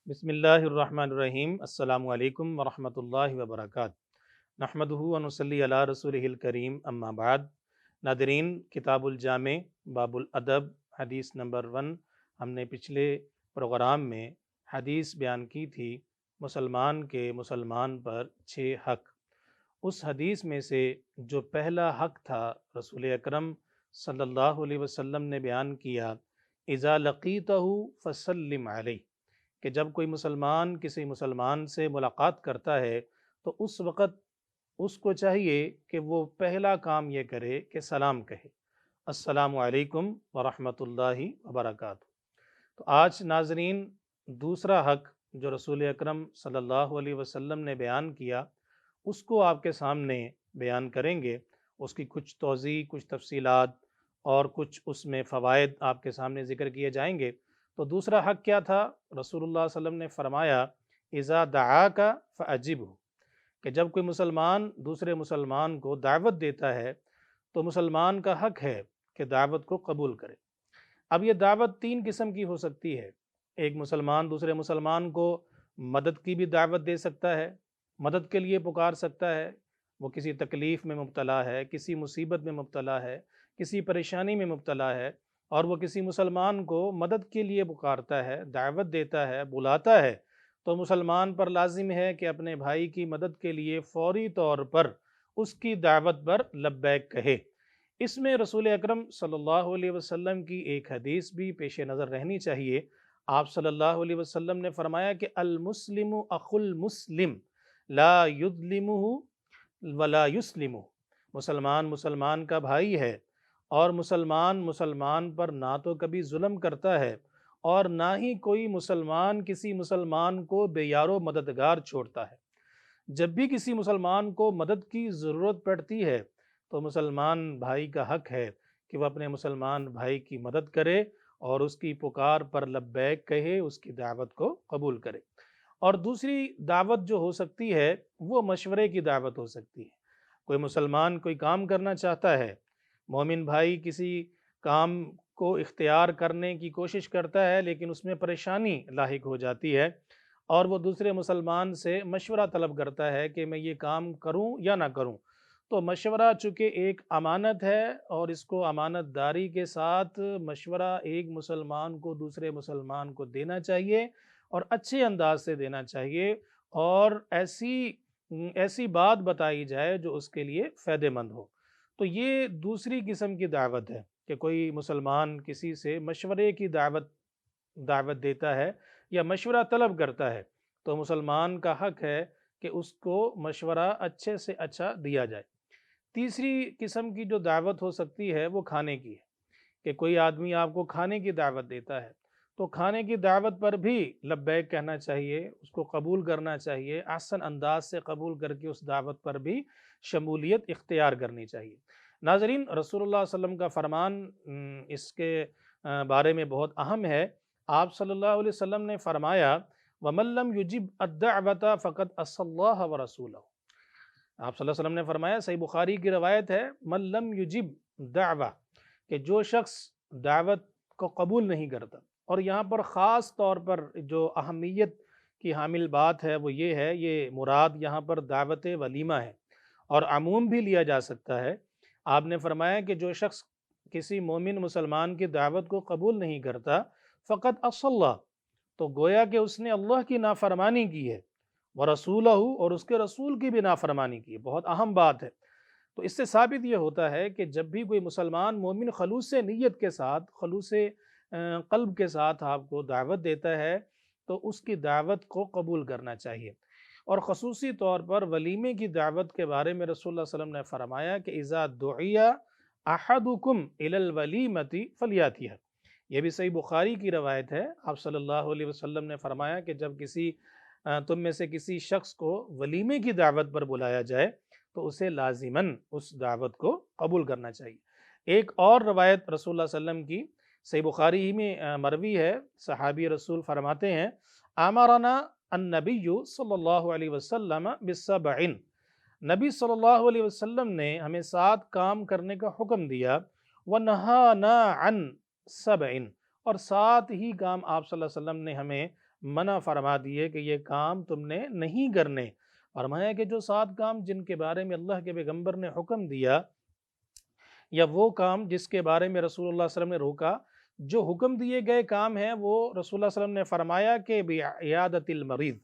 بسم اللہ الرحمن الرحیم۔ السلام علیکم ورحمۃ اللہ وبرکاتہ۔ نحمدہ ونصلی علی رسولہ الکریم، اما بعد۔ ناظرین، کتاب الجامع باب الادب حدیث نمبر 1 ہم نے پچھلے پروگرام میں حدیث بیان کی تھی، مسلمان کے مسلمان پر 6 حق۔ اس حدیث میں سے جو پہلا حق تھا رسول اکرم صلی اللہ علیہ وسلم نے بیان کیا، اذا لقیتہ فسلم علیہ، کہ جب کوئی مسلمان کسی مسلمان سے ملاقات کرتا ہے تو اس وقت اس کو چاہیے کہ وہ پہلا کام یہ کرے کہ سلام کہے، السلام علیکم ورحمۃ اللہ وبرکاتہ۔ تو آج ناظرین دوسرا حق جو رسول اکرم صلی اللہ علیہ وسلم نے بیان کیا اس کو آپ کے سامنے بیان کریں گے۔ اس کی کچھ توضیح، کچھ تفصیلات اور کچھ اس میں فوائد آپ کے سامنے ذکر کیے جائیں گے۔ تو دوسرا حق کیا تھا؟ رسول اللہ صلی اللہ علیہ وسلم نے فرمایا اذا دعاک فاجبہ، کہ جب کوئی مسلمان دوسرے مسلمان کو دعوت دیتا ہے تو مسلمان کا حق ہے کہ دعوت کو قبول کرے۔ اب یہ دعوت 3 قسم کی ہو سکتی ہے۔ ایک مسلمان دوسرے مسلمان کو مدد کی بھی دعوت دے سکتا ہے، مدد کے لیے پکار سکتا ہے، وہ کسی تکلیف میں مبتلا ہے، کسی مصیبت میں مبتلا ہے، کسی پریشانی میں مبتلا ہے، اور وہ کسی مسلمان کو مدد کے لیے پکارتا ہے، دعوت دیتا ہے، بلاتا ہے، تو مسلمان پر لازم ہے کہ اپنے بھائی کی مدد کے لیے فوری طور پر اس کی دعوت پر لبیک کہے۔ اس میں رسول اکرم صلی اللہ علیہ وسلم کی ایک حدیث بھی پیش نظر رہنی چاہیے۔ آپ صلی اللہ علیہ وسلم نے فرمایا کہ المسلم اخو المسلم لا یظلمہ ولا یسلمہ، مسلمان مسلمان کا بھائی ہے اور مسلمان مسلمان پر نہ تو کبھی ظلم کرتا ہے اور نہ ہی کوئی مسلمان کسی مسلمان کو بے یار و مددگار چھوڑتا ہے۔ جب بھی کسی مسلمان کو مدد کی ضرورت پڑتی ہے تو مسلمان بھائی کا حق ہے کہ وہ اپنے مسلمان بھائی کی مدد کرے اور اس کی پکار پر لبیک کہے، اس کی دعوت کو قبول کرے۔ اور دوسری دعوت جو ہو سکتی ہے وہ مشورے کی دعوت ہو سکتی ہے۔ کوئی مسلمان کوئی کام کرنا چاہتا ہے، مومن بھائی کسی کام کو اختیار کرنے کی کوشش کرتا ہے لیکن اس میں پریشانی لاحق ہو جاتی ہے اور وہ دوسرے مسلمان سے مشورہ طلب کرتا ہے کہ میں یہ کام کروں یا نہ کروں، تو مشورہ چونکہ ایک امانت ہے اور اس کو امانت داری کے ساتھ مشورہ ایک مسلمان کو دوسرے مسلمان کو دینا چاہیے اور اچھے انداز سے دینا چاہیے، اور ایسی بات بتائی جائے جو اس کے لیے فائدہ مند ہو۔ تو یہ دوسری قسم کی دعوت ہے کہ کوئی مسلمان کسی سے مشورے کی دعوت دیتا ہے یا مشورہ طلب کرتا ہے تو مسلمان کا حق ہے کہ اس کو مشورہ اچھے سے اچھا دیا جائے۔ تیسری قسم کی جو دعوت ہو سکتی ہے وہ کھانے کی ہے، کہ کوئی آدمی آپ کو کھانے کی دعوت دیتا ہے تو کھانے کی دعوت پر بھی لبیک کہنا چاہیے، اس کو قبول کرنا چاہیے، احسن انداز سے قبول کر کے اس دعوت پر بھی شمولیت اختیار کرنی چاہیے۔ ناظرین، رسول اللہ صلی اللہ علیہ وسلم کا فرمان اس کے بارے میں بہت اہم ہے۔ آپ صلی اللہ علیہ وسلم نے فرمایا وَمَن لَّمْ يُجِبْ الدَّعْوَةَ فَقَدْ عَصَى اللَّهَ وَرَسُولَهُ۔ آپ صلی اللہ علیہ وسلم نے فرمایا، صحیح بخاری کی روایت ہے، مَن لَّمْ يُجِبْ دعوہ، کہ جو شخص دعوت کو قبول نہیں کرتا، اور یہاں پر خاص طور پر جو اہمیت کی حامل بات ہے وہ یہ ہے، یہ مراد یہاں پر دعوت ولیمہ ہے اور عموم بھی لیا جا سکتا ہے۔ آپ نے فرمایا کہ جو شخص کسی مومن مسلمان کی دعوت کو قبول نہیں کرتا فقط عصى اللہ، تو گویا کہ اس نے اللہ کی نافرمانی کی ہے، ورسولہ، اور اس کے رسول کی بھی نافرمانی کی ہے۔ بہت اہم بات ہے۔ تو اس سے ثابت یہ ہوتا ہے کہ جب بھی کوئی مسلمان مومن خلوص نیت کے ساتھ، خلوص قلب کے ساتھ آپ کو دعوت دیتا ہے تو اس کی دعوت کو قبول کرنا چاہیے۔ اور خصوصی طور پر ولیمے کی دعوت کے بارے میں رسول اللہ صلی اللہ علیہ وسلم نے فرمایا کہ اذا دعی احدکم الی الولیمۃ فلیاتیہ، یہ بھی صحیح بخاری کی روایت ہے۔ آپ صلی اللہ علیہ وسلم نے فرمایا کہ جب تم میں سے کسی شخص کو ولیمے کی دعوت پر بلایا جائے تو اسے لازماً اس دعوت کو قبول کرنا چاہیے۔ ایک اور روایت رسول اللہ صلی اللہ علیہ وسلم کی صحیح بخاری ہی میں مروی ہے، صحابی رسول فرماتے ہیں امرنا النبی صلی اللہ علیہ وسلم بالسبع، نبی صلی اللہ علیہ وسلم نے ہمیں 7 کام کرنے کا حکم دیا، ونہانا عن 7، اور 7 ہی کام آپ صلی اللہ علیہ وسلم نے ہمیں منع فرما دیے کہ یہ کام تم نے نہیں کرنے۔ فرمایا کہ جو 7 کام جن کے بارے میں اللہ کے پیغمبر نے حکم دیا، یا وہ کام جس کے بارے میں رسول اللہ صلی اللہ علیہ وسلم نے روکا، جو حکم دیے گئے کام ہیں وہ رسول اللہ صلی اللہ علیہ وسلم نے فرمایا کہ بعیادت المریض۔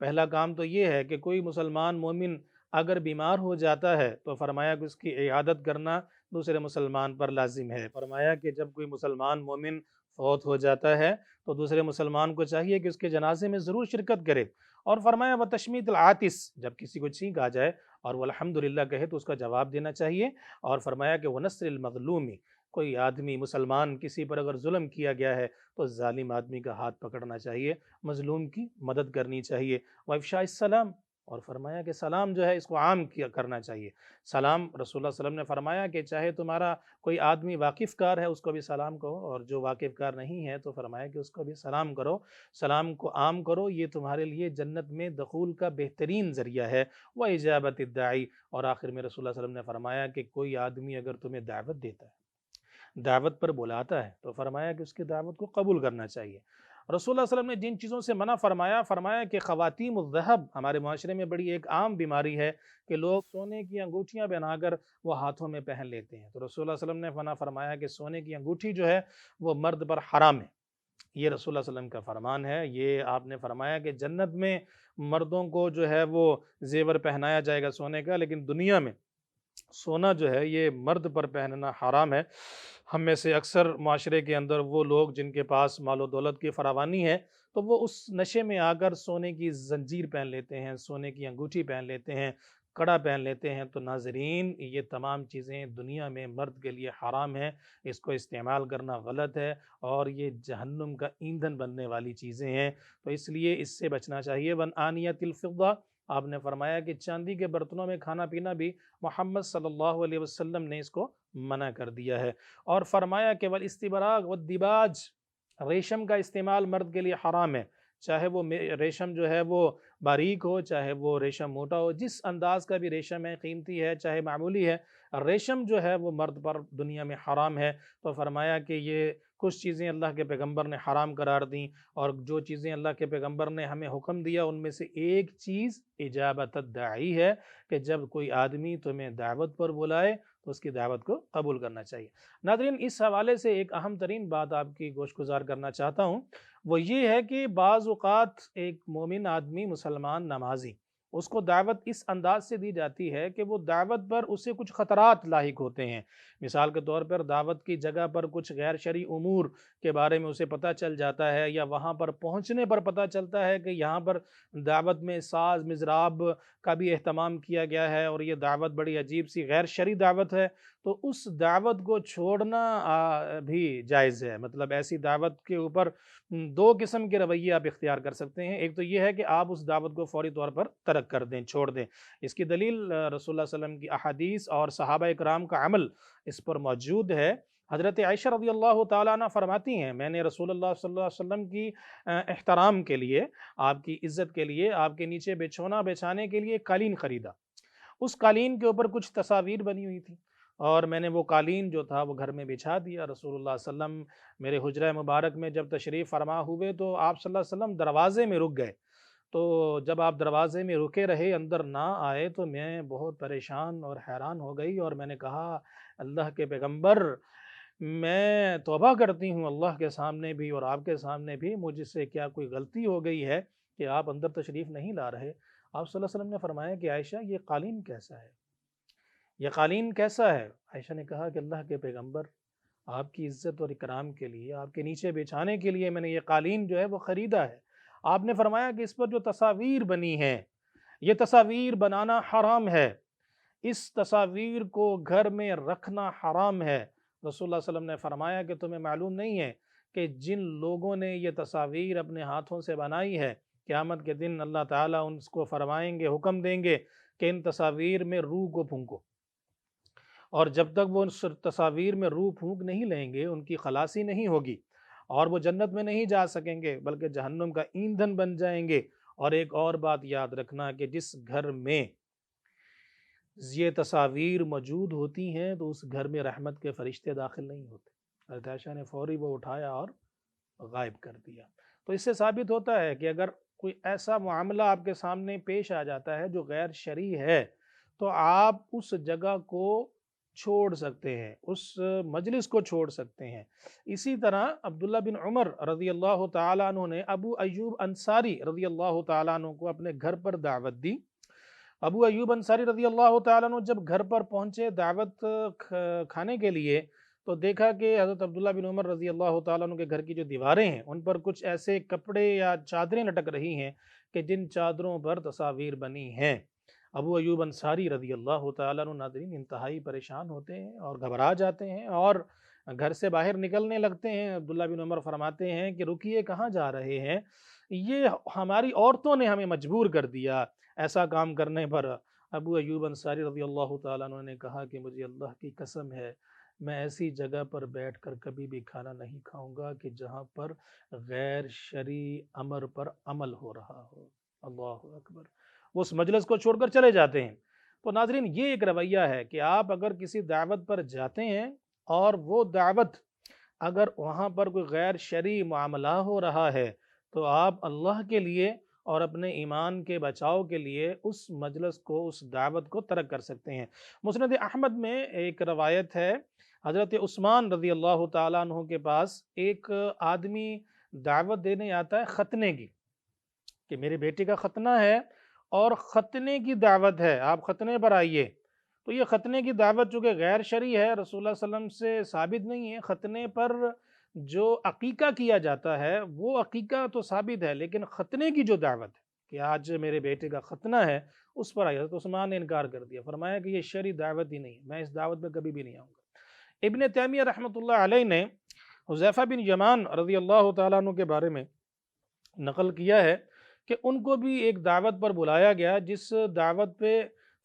پہلا کام تو یہ ہے کہ کوئی مسلمان مومن اگر بیمار ہو جاتا ہے تو فرمایا کہ اس کی عیادت کرنا دوسرے مسلمان پر لازم ہے۔ فرمایا کہ جب کوئی مسلمان مومن فوت ہو جاتا ہے تو دوسرے مسلمان کو چاہیے کہ اس کے جنازے میں ضرور شرکت کرے۔ اور فرمایا وتشمیت العاطس، جب کسی کو چھینک آ جائے اور وہ الحمدللہ کہے تو اس کا جواب دینا چاہیے۔ اور فرمایا کہ ونصر المظلومی، کوئی آدمی مسلمان کسی پر اگر ظلم کیا گیا ہے تو ظالم آدمی کا ہاتھ پکڑنا چاہیے، مظلوم کی مدد کرنی چاہیے۔ وافشاء السلام، اور فرمایا کہ سلام جو ہے اس کو عام کرنا چاہیے۔ سلام رسول اللہ صلی اللہ علیہ وسلم نے فرمایا کہ چاہے تمہارا کوئی آدمی واقف کار ہے اس کو بھی سلام کہو، اور جو واقف کار نہیں ہے تو فرمایا کہ اس کو بھی سلام کرو۔ سلام کو عام کرو، یہ تمہارے لیے جنت میں دخول کا بہترین ذریعہ ہے۔ وَإِجَابَةِ الدَّاعِ، اور آخر میں رسول اللہ صلی اللہ علیہ وسلم نے فرمایا کہ کوئی آدمی اگر تمہیں دعوت دیتا ہے، دعوت پر بلاتا ہے، تو فرمایا کہ اس کی دعوت کو قبول کرنا چاہیے۔ رسول اللہ صلی اللہ علیہ وسلم نے جن چیزوں سے منع فرمایا کہ خواتین الذہب، ہمارے معاشرے میں بڑی ایک عام بیماری ہے کہ لوگ سونے کی انگوٹھیاں بنا کر وہ ہاتھوں میں پہن لیتے ہیں، تو رسول اللہ صلی اللہ علیہ وسلم نے منع فرمایا کہ سونے کی انگوٹھی جو ہے وہ مرد پر حرام ہے۔ یہ رسول اللہ صلی اللہ علیہ وسلم کا فرمان ہے۔ یہ آپ نے فرمایا کہ جنت میں مردوں کو جو ہے وہ زیور پہنایا جائے گا سونے کا، لیکن دنیا میں سونا جو ہے یہ مرد پر پہننا حرام ہے۔ ہم میں سے اکثر معاشرے کے اندر وہ لوگ جن کے پاس مال و دولت کی فراوانی ہے تو وہ اس نشے میں آ کر سونے کی زنجیر پہن لیتے ہیں، سونے کی انگوٹھی پہن لیتے ہیں، کڑا پہن لیتے ہیں۔ تو ناظرین، یہ تمام چیزیں دنیا میں مرد کے لیے حرام ہیں، اس کو استعمال کرنا غلط ہے اور یہ جہنم کا ایندھن بننے والی چیزیں ہیں، تو اس لیے اس سے بچنا چاہیے۔ ون آنیت الفضہ، آپ نے فرمایا کہ چاندی کے برتنوں میں کھانا پینا بھی محمد صلی اللہ علیہ وسلم نے اس کو منع کر دیا ہے۔ اور فرمایا کہ والاستبراق والدیباج، ریشم کا استعمال مرد کے لیے حرام ہے، چاہے وہ ریشم جو ہے وہ باریک ہو، چاہے وہ ریشم موٹا ہو، جس انداز کا بھی ریشم ہے، قیمتی ہے چاہے معمولی ہے، ریشم جو ہے وہ مرد پر دنیا میں حرام ہے۔ تو فرمایا کہ یہ کچھ چیزیں اللہ کے پیغمبر نے حرام قرار دیں، اور جو چیزیں اللہ کے پیغمبر نے ہمیں حکم دیا ان میں سے ایک چیز اجابت الداعی ہے، کہ جب کوئی آدمی تمہیں دعوت پر بلائے تو اس کی دعوت کو قبول کرنا چاہیے۔ ناظرین، اس حوالے سے ایک اہم ترین بات آپ کی گوش گزار کرنا چاہتا ہوں، وہ یہ ہے کہ بعض اوقات ایک مومن آدمی، مسلمان نمازی، اس کو دعوت اس انداز سے دی جاتی ہے کہ وہ دعوت پر اسے کچھ خطرات لاحق ہوتے ہیں۔ مثال کے طور پر دعوت کی جگہ پر کچھ غیر شرعی امور کے بارے میں اسے پتہ چل جاتا ہے، یا وہاں پر پہنچنے پر پتہ چلتا ہے کہ یہاں پر دعوت میں ساز مزراب کا بھی اہتمام کیا گیا ہے اور یہ دعوت بڑی عجیب سی غیر شرعی دعوت ہے، تو اس دعوت کو چھوڑنا بھی جائز ہے۔ مطلب ایسی دعوت کے اوپر 2 قسم کے رویے آپ اختیار کر سکتے ہیں۔ ایک تو یہ ہے کہ آپ اس دعوت کو فوری طور پر ترک کر دیں، چھوڑ دیں۔ اس کی دلیل رسول اللہ صلی اللہ علیہ وسلم کی احادیث اور صحابہ اکرام کا عمل اس پر موجود ہے۔ حضرت عائشہ رضی اللہ تعالیٰ عنہ فرماتی ہیں، میں نے رسول اللہ صلی اللہ علیہ وسلم کی احترام کے لیے، آپ کی عزت کے لیے، آپ کے نیچے بچھونا بچھانے کے لیے ایک قالین خریدا۔ اس قالین کے اوپر کچھ تصاویر بنی ہوئی تھی، اور میں نے وہ قالین جو تھا وہ گھر میں بچھا دیا۔ رسول اللہ صلی اللہ علیہ وسلم میرے حجرہ مبارک میں جب تشریف فرما ہوئے تو آپ صلی اللہ علیہ وسلم دروازے میں رک گئے۔ تو جب آپ دروازے میں رکے رہے، اندر نہ آئے، تو میں بہت پریشان اور حیران ہو گئی، اور میں نے کہا اللہ کے پیغمبر، میں توبہ کرتی ہوں اللہ کے سامنے بھی اور آپ کے سامنے بھی، مجھ سے کیا کوئی غلطی ہو گئی ہے کہ آپ اندر تشریف نہیں لا رہے؟ آپ صلی اللہ علیہ وسلم نے فرمایا کہ عائشہ، یہ قالین کیسا ہے؟ یہ قالین کیسا ہے؟ عائشہ نے کہا کہ اللہ کے پیغمبر، آپ کی عزت اور اکرام کے لیے، آپ کے نیچے بچھانے کے لیے میں نے یہ قالین جو ہے وہ خریدا ہے۔ آپ نے فرمایا کہ اس پر جو تصاویر بنی ہیں، یہ تصاویر بنانا حرام ہے، اس تصاویر کو گھر میں رکھنا حرام ہے۔ رسول اللہ صلی اللہ علیہ وسلم نے فرمایا کہ تمہیں معلوم نہیں ہے کہ جن لوگوں نے یہ تصاویر اپنے ہاتھوں سے بنائی ہے، قیامت کے دن اللہ تعالیٰ ان کو فرمائیں گے، حکم دیں گے کہ ان تصاویر میں روح کو پھونکو، اور جب تک وہ ان تصاویر میں روح پھونک نہیں لیں گے ان کی خلاصی نہیں ہوگی، اور وہ جنت میں نہیں جا سکیں گے بلکہ جہنم کا ایندھن بن جائیں گے۔ اور ایک اور بات یاد رکھنا کہ جس گھر میں یہ تصاویر موجود ہوتی ہیں تو اس گھر میں رحمت کے فرشتے داخل نہیں ہوتے۔ حضرت عائشہ نے فوری وہ اٹھایا اور غائب کر دیا۔ تو اس سے ثابت ہوتا ہے کہ اگر کوئی ایسا معاملہ آپ کے سامنے پیش آ جاتا ہے جو غیر شرعی ہے تو آپ اس جگہ کو چھوڑ سکتے ہیں، اس مجلس کو چھوڑ سکتے ہیں۔ اسی طرح عبداللہ بن عمر رضی اللہ تعالیٰ عنہ نے ابو ایوب انصاری رضی اللہ تعالیٰ عنہ کو اپنے گھر پر دعوت دی۔ ابو ایوب انصاری رضی اللہ تعالیٰ عنہ جب گھر پر پہنچے دعوت کھانے کے لیے، تو دیکھا کہ حضرت عبداللہ بن عمر رضی اللہ تعالیٰ عنہ کے گھر کی جو دیواریں ہیں ان پر کچھ ایسے کپڑے یا چادریں لٹک رہی ہیں کہ جن چادروں پر تصاویر بنی ہیں۔ ابو ایوب انصاری رضی اللہ تعالیٰ عنہ ناظرین انتہائی پریشان ہوتے ہیں اور گھبرا جاتے ہیں اور گھر سے باہر نکلنے لگتے ہیں۔ عبداللہ بن عمر فرماتے ہیں کہ رکیے، کہاں جا رہے ہیں؟ یہ ہماری عورتوں نے ہمیں مجبور کر دیا ایسا کام کرنے پر۔ ابو ایوب انصاری رضی اللہ تعالیٰ عنہ نے کہا کہ مجھے اللہ کی قسم ہے، میں ایسی جگہ پر بیٹھ کر کبھی بھی کھانا نہیں کھاؤں گا کہ جہاں پر غیر شرعی امر پر عمل ہو رہا ہو۔ اللہ اکبر۔ وہ اس مجلس کو چھوڑ کر چلے جاتے ہیں۔ تو ناظرین یہ ایک رویہ ہے کہ آپ اگر کسی دعوت پر جاتے ہیں اور وہ دعوت اگر وہاں پر کوئی غیر شرعی معاملہ ہو رہا ہے تو آپ اللہ کے لیے اور اپنے ایمان کے بچاؤ کے لیے اس مجلس کو، اس دعوت کو ترک کر سکتے ہیں۔ مسند احمد میں ایک روایت ہے، حضرت عثمان رضی اللہ تعالیٰ عنہ کے پاس ایک آدمی دعوت دینے آتا ہے ختنے کی، کہ میرے بیٹے کا ختنہ ہے اور ختنے کی دعوت ہے، آپ ختنے پر آئیے۔ تو یہ ختنے کی دعوت چونکہ غیر شرعی ہے، رسول اللہ صلی اللہ علیہ وسلم سے ثابت نہیں ہے۔ ختنے پر جو عقیقہ کیا جاتا ہے وہ عقیقہ تو ثابت ہے، لیکن ختنے کی جو دعوت ہے کہ آج میرے بیٹے کا ختنہ ہے، اس پر آئی۔ حضرت عثمان نے انکار کر دیا، فرمایا کہ یہ شرعی دعوت ہی نہیں، میں اس دعوت میں کبھی بھی نہیں آؤں گا۔ ابن تیمیہ رحمۃ اللہ علیہ نے حذیفہ بن یمان رضی اللہ تعالیٰ عنہ کے بارے میں نقل کیا ہے کہ ان کو بھی ایک دعوت پر بلایا گیا، جس دعوت پہ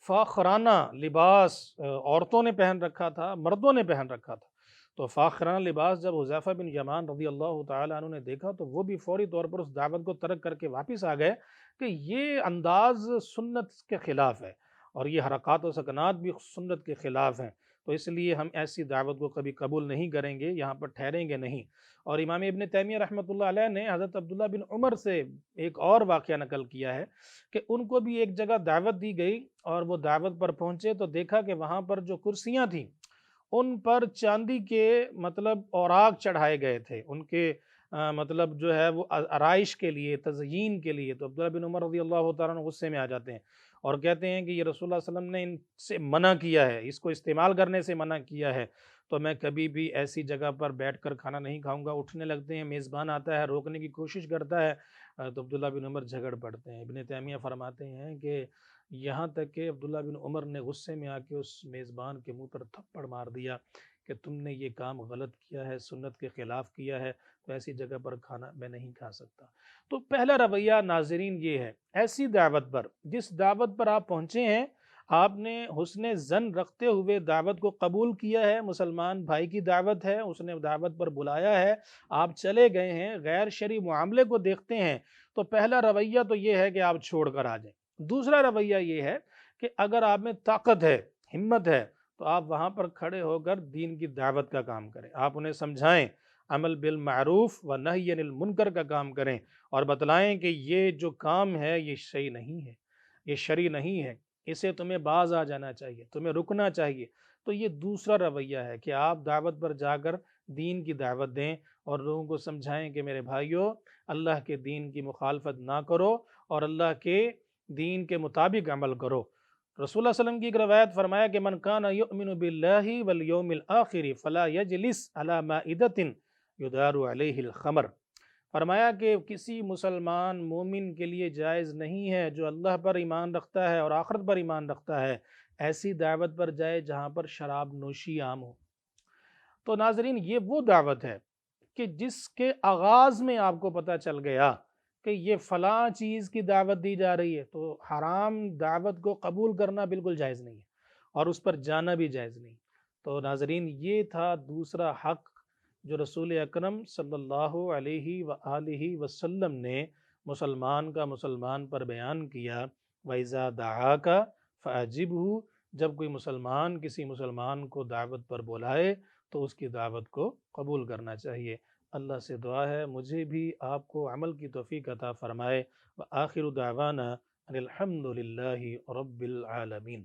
فاخرانہ لباس عورتوں نے پہن رکھا تھا، مردوں نے پہن رکھا تھا۔ تو فاخرانہ لباس جب حذیفہ بن یمان رضی اللہ تعالیٰ عنہ نے دیکھا تو وہ بھی فوری طور پر اس دعوت کو ترک کر کے واپس آ گئے کہ یہ انداز سنت کے خلاف ہے اور یہ حرکات و سکنات بھی سنت کے خلاف ہیں، تو اس لیے ہم ایسی دعوت کو کبھی قبول نہیں کریں گے، یہاں پر ٹھہریں گے نہیں۔ اور امام ابن تیمیہ رحمۃ اللہ علیہ نے حضرت عبداللہ بن عمر سے ایک اور واقعہ نقل کیا ہے کہ ان کو بھی ایک جگہ دعوت دی گئی اور وہ دعوت پر پہنچے تو دیکھا کہ وہاں پر جو کرسیاں تھیں ان پر چاندی کے اوراق چڑھائے گئے تھے، ان کے مطلب جو ہے وہ آرائش کے لیے، تزئین کے لیے۔ تو عبداللہ بن عمر رضی اللہ تعالیٰ عنہ غصے میں آ جاتے ہیں اور کہتے ہیں کہ یہ رسول اللہ صلی اللہ علیہ وسلم نے ان سے منع کیا ہے، اس کو استعمال کرنے سے منع کیا ہے، تو میں کبھی بھی ایسی جگہ پر بیٹھ کر کھانا نہیں کھاؤں گا۔ اٹھنے لگتے ہیں، میزبان آتا ہے، روکنے کی کوشش کرتا ہے تو عبداللہ بن عمر جھگڑ پڑتے ہیں۔ ابن تیمیہ فرماتے ہیں کہ یہاں تک کہ عبداللہ بن عمر نے غصے میں آ کے اس میزبان کے منہ پر تھپڑ مار دیا کہ تم نے یہ کام غلط کیا ہے، سنت کے خلاف کیا ہے، تو ایسی جگہ پر کھانا میں نہیں کھا سکتا۔ تو پہلا رویہ ناظرین یہ ہے، ایسی دعوت پر، جس دعوت پر آپ پہنچے ہیں، آپ نے حسن ظن رکھتے ہوئے دعوت کو قبول کیا ہے، مسلمان بھائی کی دعوت ہے، اس نے دعوت پر بلایا ہے، آپ چلے گئے ہیں، غیر شرعی معاملے کو دیکھتے ہیں، تو پہلا رویہ تو یہ ہے کہ آپ چھوڑ کر آ جائیں۔ دوسرا رویہ یہ ہے کہ اگر آپ میں طاقت ہے، ہمت ہے، تو آپ وہاں پر کھڑے ہو کر دین کی دعوت کا کام کریں، آپ انہیں سمجھائیں، عمل بالمعروف و نہی عن المنکر کا کام کریں اور بتلائیں کہ یہ جو کام ہے یہ صحیح نہیں ہے، یہ شرعی نہیں ہے، اسے تمہیں باز آ جانا چاہیے، تمہیں رکنا چاہیے۔ تو یہ دوسرا رویہ ہے کہ آپ دعوت پر جا کر دین کی دعوت دیں اور لوگوں کو سمجھائیں کہ میرے بھائیو، اللہ کے دین کی مخالفت نہ کرو اور اللہ کے دین کے مطابق عمل کرو۔ رسول اللہ صلی اللہ علیہ وسلم کی ایک روایت فرمایا کہ من کان یؤمن باللہ والیوم الآخر فلا یجلس علی مائدۃ یدار علیہ الخمر۔ فرمایا کہ کسی مسلمان مومن کے لیے جائز نہیں ہے جو اللہ پر ایمان رکھتا ہے اور آخرت پر ایمان رکھتا ہے، ایسی دعوت پر جائے جہاں پر شراب نوشی عام ہو۔ تو ناظرین یہ وہ دعوت ہے کہ جس کے آغاز میں آپ کو پتہ چل گیا کہ یہ فلاں چیز کی دعوت دی جا رہی ہے، تو حرام دعوت کو قبول کرنا بالکل جائز نہیں ہے اور اس پر جانا بھی جائز نہیں۔ تو ناظرین یہ تھا دوسرا حق جو رسول اکرم صلی اللہ علیہ وآلہ وسلم نے مسلمان کا مسلمان پر بیان کیا۔ وَإِذَا دَعَاكَ فَأَجِبْهُ، جب کوئی مسلمان کسی مسلمان کو دعوت پر بلائے تو اس کی دعوت کو قبول کرنا چاہیے۔ اللہ سے دعا ہے مجھے بھی آپ کو عمل کی توفیق عطا فرمائے۔ وآخر دعوانا ان الحمد للہ رب العالمین۔